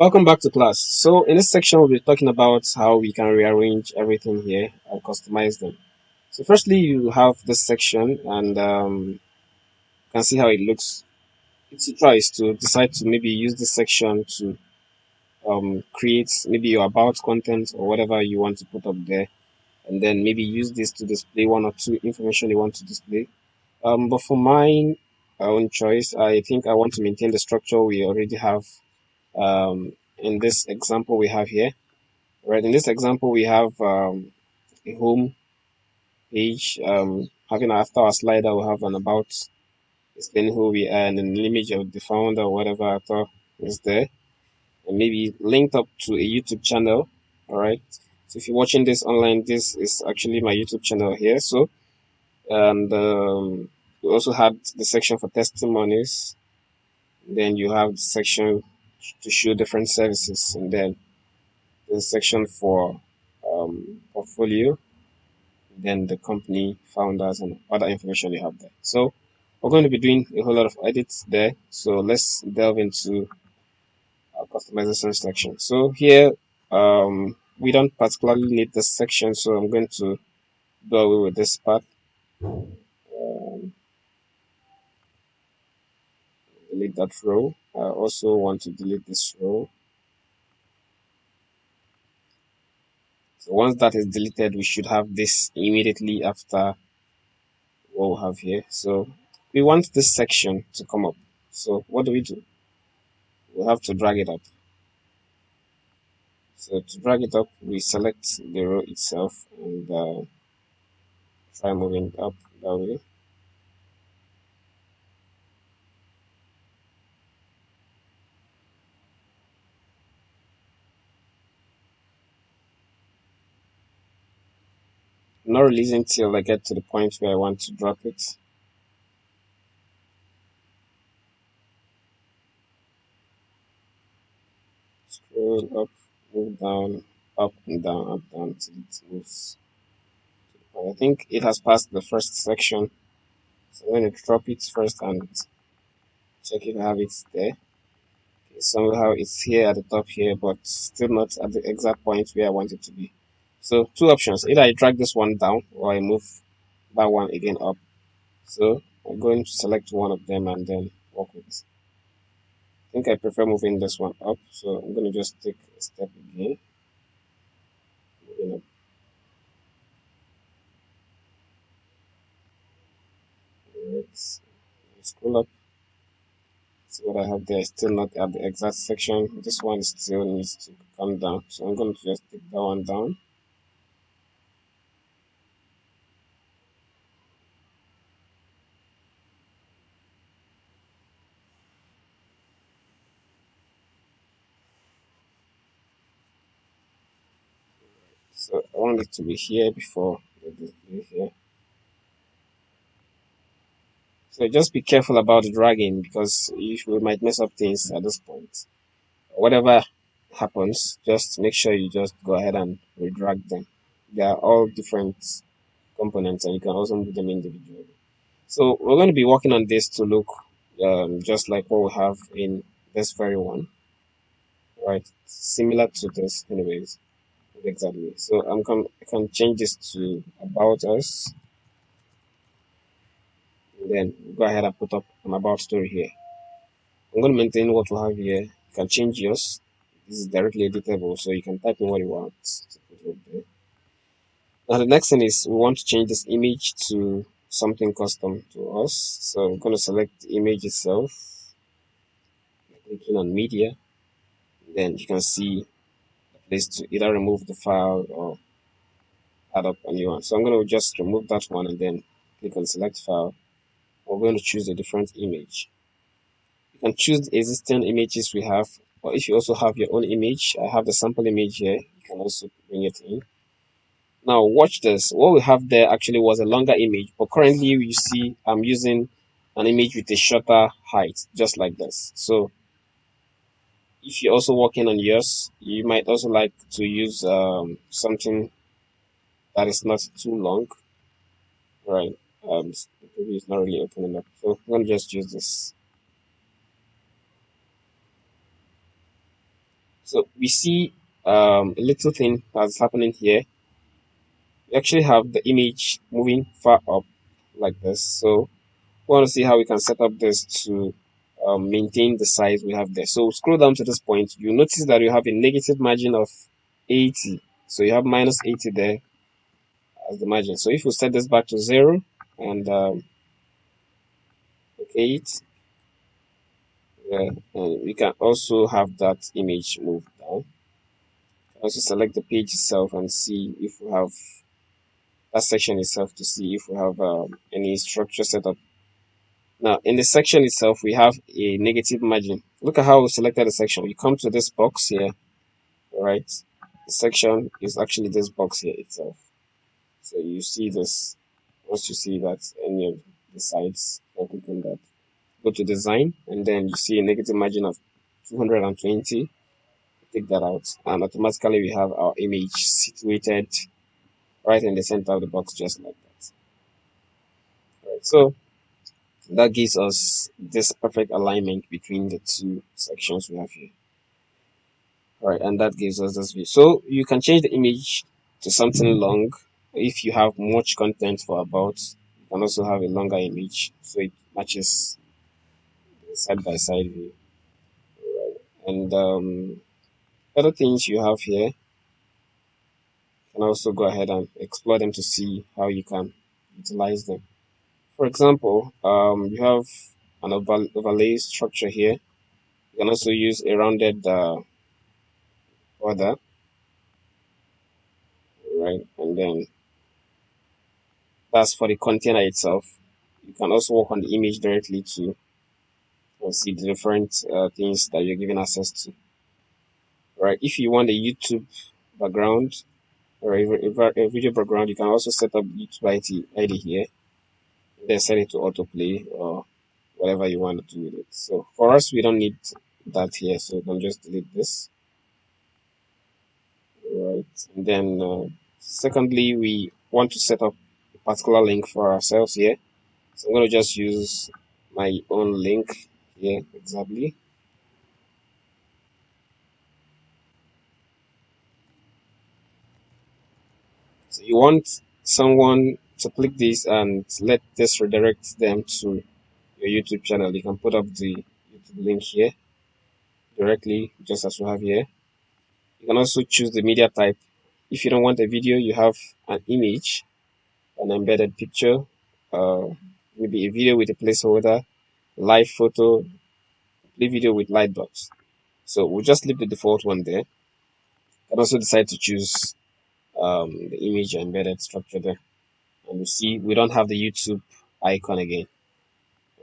Welcome back to class. So in this section, we'll be talking about how we can rearrange everything here and customize them. So firstly, you have this section and you can see how it looks. It's your choice to decide to maybe use this section to create maybe your about content or whatever you want to put up there, and then maybe use this to display one or two information you want to display. But for mine, own choice, I think I want to maintain the structure we already have in this example we have here. Right, in this example, we have a home page. Having after our slider, we have an about explaining who we are and an image of the founder or whatever author is there, and maybe linked up to a YouTube channel. All right. So if you're watching this online, this is actually my YouTube channel here. So and we also had the section for testimonies. Then you have the section to show different services, and then the section for portfolio, then the company founders and other information you have there. So we're going to be doing a whole lot of edits there. So let's delve into our customization section. So here, we don't particularly need this section, so I'm going to do away with this part. Um, Delete that row. I also want to delete this row. So once that is deleted, we should have this immediately after what we have here. So we want this section to come up. So what do? We have to drag it up. So to drag it up, we select the row itself and try moving up that way. I'm not releasing till I get to the point where I want to drop it. Scroll up, move down, up, down till it moves. I think it has passed the first section. So I'm going to drop it first and check if I have it there. Okay, somehow it's here at the top here, but still not at the exact point where I want it to be. So two options: either I drag this one down or I move that one again up. So I'm going to select one of them and then work with it. I think I prefer moving this one up, so I'm going to just take a step again, moving up. Let's scroll up, see what I have there. Still not at the exact section. This one still needs to come down, so I'm going to just take that one down. So I want it to be here before the display here. So just be careful about the dragging because we might mess up things at this point. Whatever happens, just make sure you just go ahead and redrag them. They are all different components and you can also move them individually. So we're going to be working on this to look just like what we have in this very one, right? Similar to this anyways, exactly. So I can change this to about us and then go ahead and put up an about story here. I'm going to maintain what we have here. You can change yours. This is directly editable, so you can type in what you want to put up there. Now the next thing is we want to change this image to something custom to us. So I'm going to select the image itself, clicking on media. Then you can see the place to either remove the file or add up a new one. So I'm going to just remove that one and then click on select file. We're going to choose a different image. You can choose the existing images we have, or if you also have your own image, I have the sample image here. You can also bring it in. Now watch this. What we have there actually was a longer image, but currently you see I'm using an image with a shorter height, just like this. So if you're also working on yours, you might also like to use something that is not too long, right? The preview is not really opening up, so I'm gonna just use this. So we see a little thing that's happening here. We actually have the image moving far up like this. So we want to see how we can set up this to maintain the size we have there. So scroll down to this point. You notice that you have a negative margin of 80. So you have minus 80 there as the margin. So if we set this back to 0 and okay it, and we can also have that image move down. Also select the page itself and see if we have that section itself to see if we have any structure set up. Now, in the section itself, we have a negative margin. Look at how we selected the section. You come to this box here, right? The section is actually this box here itself. So you see this. Once you see that any of the sides, you click on that. Go to design, and then you see a negative margin of 220. Take that out, and automatically we have our image situated right in the center of the box, just like that. Right. So that gives us this perfect alignment between the two sections we have here. All right, and that gives us this view. So you can change the image to something long if you have much content for about. You can also have a longer image so it matches the side by side view. Right. And other things you have here, you can also go ahead and explore them to see how you can utilize them. For example, you have an overlay structure here. You can also use a rounded border, right? And then that's for the container itself. You can also work on the image directly to see the different things that you're giving access to, right? If you want a YouTube background or a video background, you can also set up YouTube ID here, then set it to autoplay or whatever you want to do with it. So for us, we don't need that here, so you can just delete this. Right. And then, secondly, we want to set up a particular link for ourselves here. So I'm going to just use my own link here, exactly. So you want someone to click this and let this redirect them to your YouTube channel. You can put up the YouTube link here directly, just as we have here. You can also choose the media type. If you don't want a video, you have an image, an embedded picture, uh, maybe a video with a placeholder, live photo, play video with light dots. So we'll just leave the default one there. You can also decide to choose the image embedded structure there. And you see we don't have the YouTube icon again.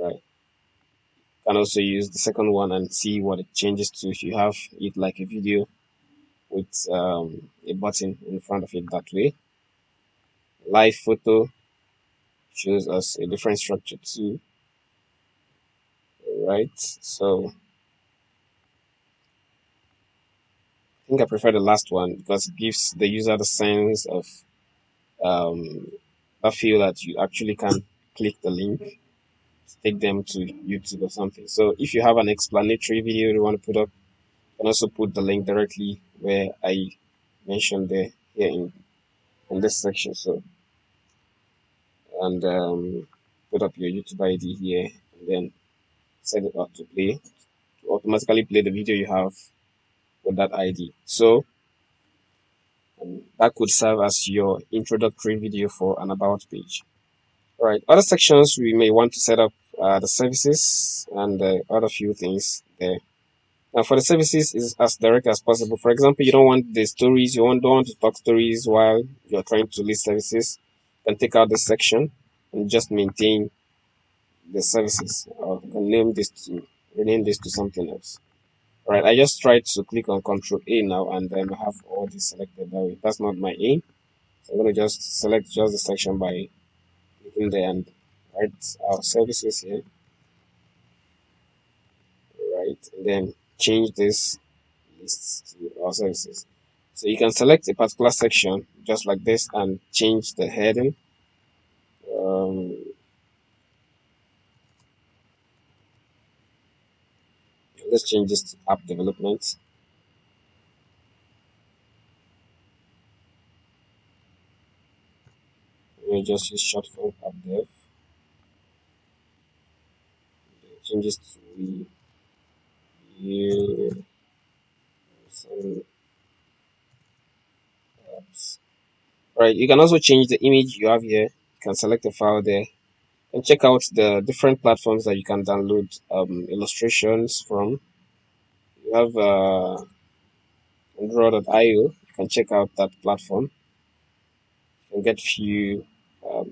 Right. You can also use the second one and see what it changes to if you have it like a video with a button in front of it that way. Live photo shows us a different structure too. Right. So I think I prefer the last one because it gives the user the sense of I feel that you actually can click the link to take them to YouTube or something. So if you have an explanatory video you want to put up, you can also put the link directly where I mentioned there here in this section. So and put up your YouTube ID here and then set it up to play to automatically play the video you have with that ID. So that could serve as your introductory video for an about page. All right, other sections we may want to set up the services and other few things there. Now, for the services, is as direct as possible. For example, you don't want the stories, don't want to talk stories while you're trying to list services. You can take out this section and just maintain the services, or you can rename this to something else. All right, I just tried to click on Control A now, and then I have all this selected that way. That's not my aim. So I'm going to just select just the section by clicking there and write our services here. Right, and then change this list to our services. So you can select a particular section just like this and change the heading. Um, let's change this to app development. We'll just use short form app dev, changes to review some apps. Right, you can also change the image you have here. You can select a file there and check out the different platforms that you can download illustrations from. You have Draw.io. You can check out that platform and get few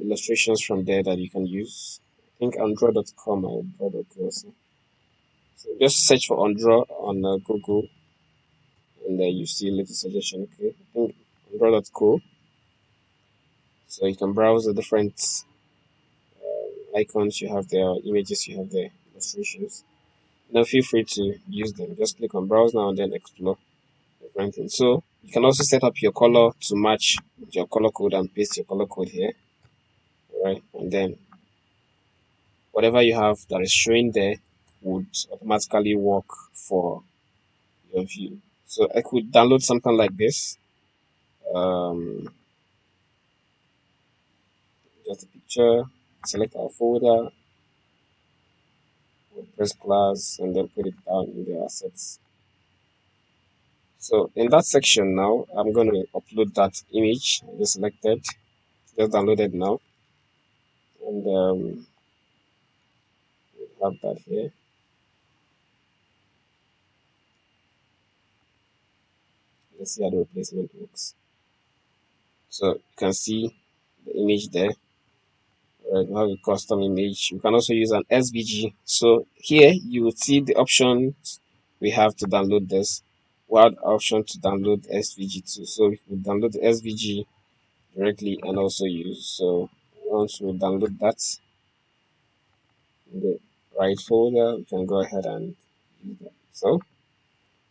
illustrations from there that you can use. I think on draw.com or draw.co. So just search for Undraw on Google, and then you see a little suggestion. Okay, I think Undraw.co. So you can browse the different icons you have there, images you have there, illustrations. Now feel free to use them. Just click on browse now and then explore different things. So you can also set up your color to match your color code and paste your color code here, right? And then whatever you have that is showing there would automatically work for your view. So I could download something like this. Um, just a picture, select our folder, Wordpress class, and then put it down in the assets. So in that section now, I'm going to upload that image I just selected, just downloaded now, and we have that here. Let's see how the replacement works. So you can see the image there. Right, we have a custom image. You can also use an SVG. So here you will see the options we have to download this. We have the option to download SVG too. So we could download the SVG directly and also use. So once we download that in the right folder, we can go ahead and use that. So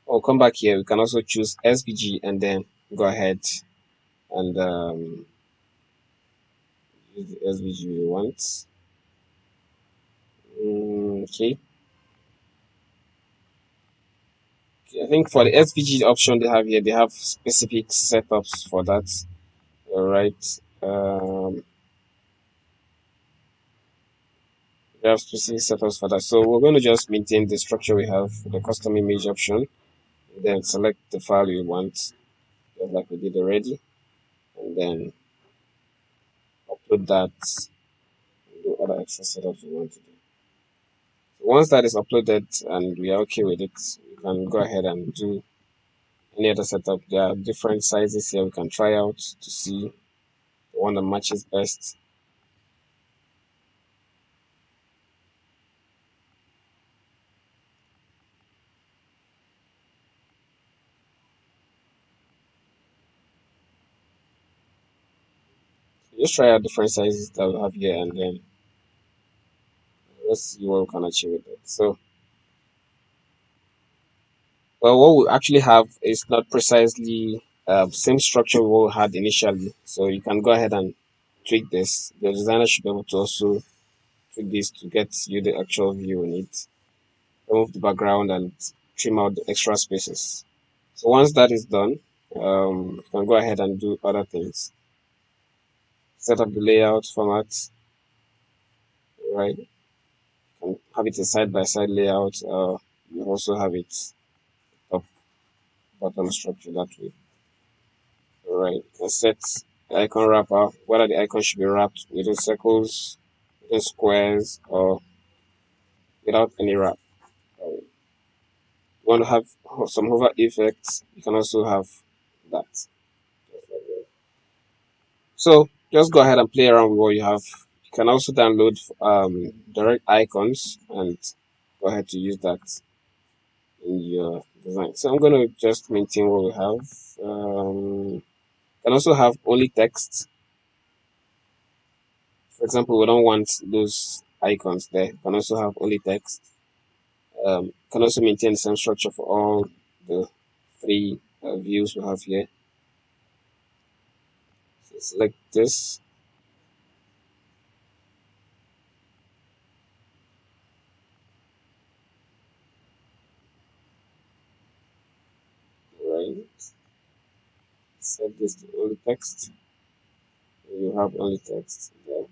we'll come back here. We can also choose SVG and then go ahead and use the SVG we want. Okay. I think for the SVG option they have here, they have specific setups for that. All right. They have specific setups for that. So we're going to just maintain the structure we have, the custom image option, and then select the file we want, just like we did already, and then upload that and do other extra setups we want to do. So once that is uploaded and we are okay with it, we can go ahead and do any other setup. There are different sizes here we can try out to see the one that matches best. Just try out different sizes that we have here and then let's see what we can achieve with it. So, well, what we actually have is not precisely same structure we had initially. So you can go ahead and tweak this. The designer should be able to also tweak this to get you the actual view in it. Remove the background and trim out the extra spaces. So once that is done, you can go ahead and do other things. Set up the layout format, right? And have it a side-by-side layout. You also have it top bottom structure that way. Alright, and set the icon wrapper, whether the icon should be wrapped within circles, within squares, or without any wrap. You want to have some hover effects, you can also have that. So just go ahead and play around with what you have. You can also download direct icons and go ahead to use that in your design. So I'm going to just maintain what we have. Can also have only text. For example, we don't want those icons there. You can also have only text. Can also maintain the same structure for all the three views we have here. So select this. Right. Set this to only text. you have only text there.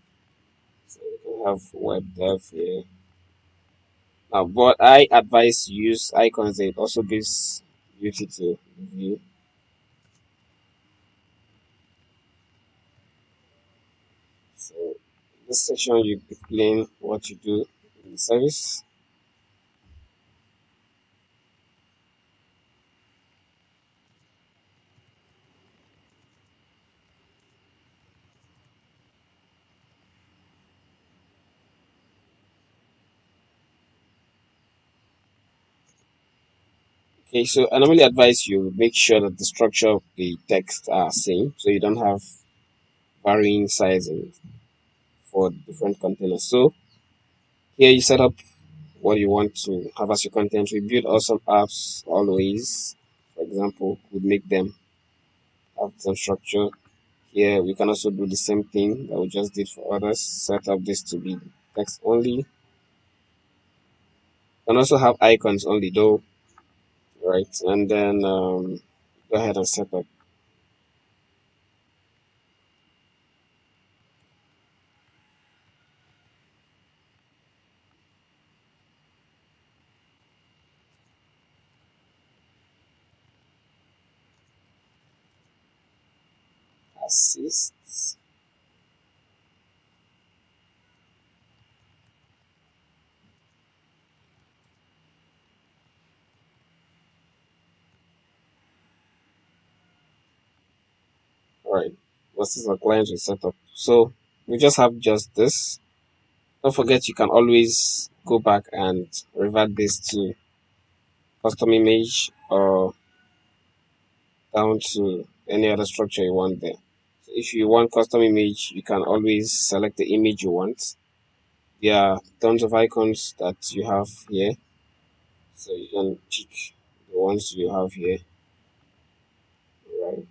So you can have web dev here. But I advise use icons. It also gives beauty to the view. So this section you explain what you do in the service. Okay, so I normally advise you make sure that the structure of the text are same, so you don't have varying sizing for different containers. So here you set up what you want to have as your content. We build awesome apps always. For example, we make them have some structure. Here we can also do the same thing that we just did for others. Set up this to be text only. You can also have icons only though, right? And then go ahead and set up assists. Right. This is a client we set up. So we just have just this. Don't forget you can always go back and revert this to custom image or down to any other structure you want there. So if you want custom image, you can always select the image you want. There are tons of icons that you have here. So you can pick the ones you have here. Right.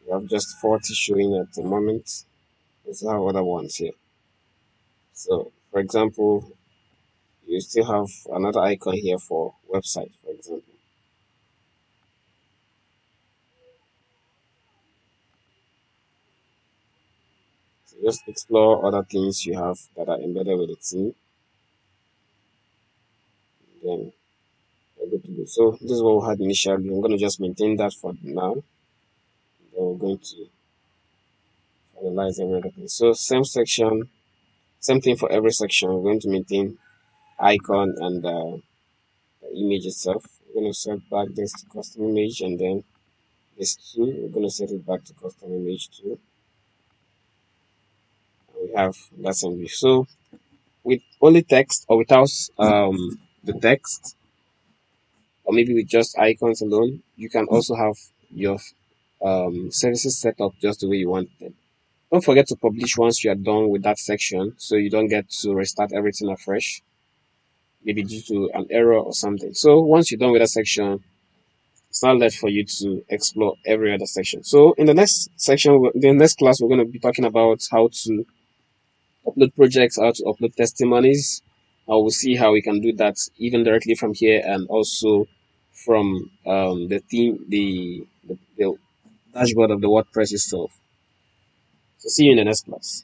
You have just 40 showing at the moment. Let's have other ones here. So for example, you still have another icon here for website, for example. So just explore other things you have that are embedded with the theme. Then you're good to go. So this is what we had initially. I'm going to just maintain that for now. Then we're going to finalize everything. So same section, same thing for every section. We're going to maintain icon and the image itself. We're going to set back this to custom image and then this too. We're going to set it back to custom image too. And we have that same view. So with only text or without the text or maybe with just icons alone, you can also have your services set up just the way you want them. Don't forget to publish once you are done with that section so you don't get to restart everything afresh, maybe due to an error or something. So once you're done with that section, it's not left for you to explore every other section. So in the next section, the next class, we're going to be talking about how to upload projects, how to upload testimonies. I will see how we can do that even directly from here and also from the theme, the dashboard of the WordPress itself. So see you in the next class.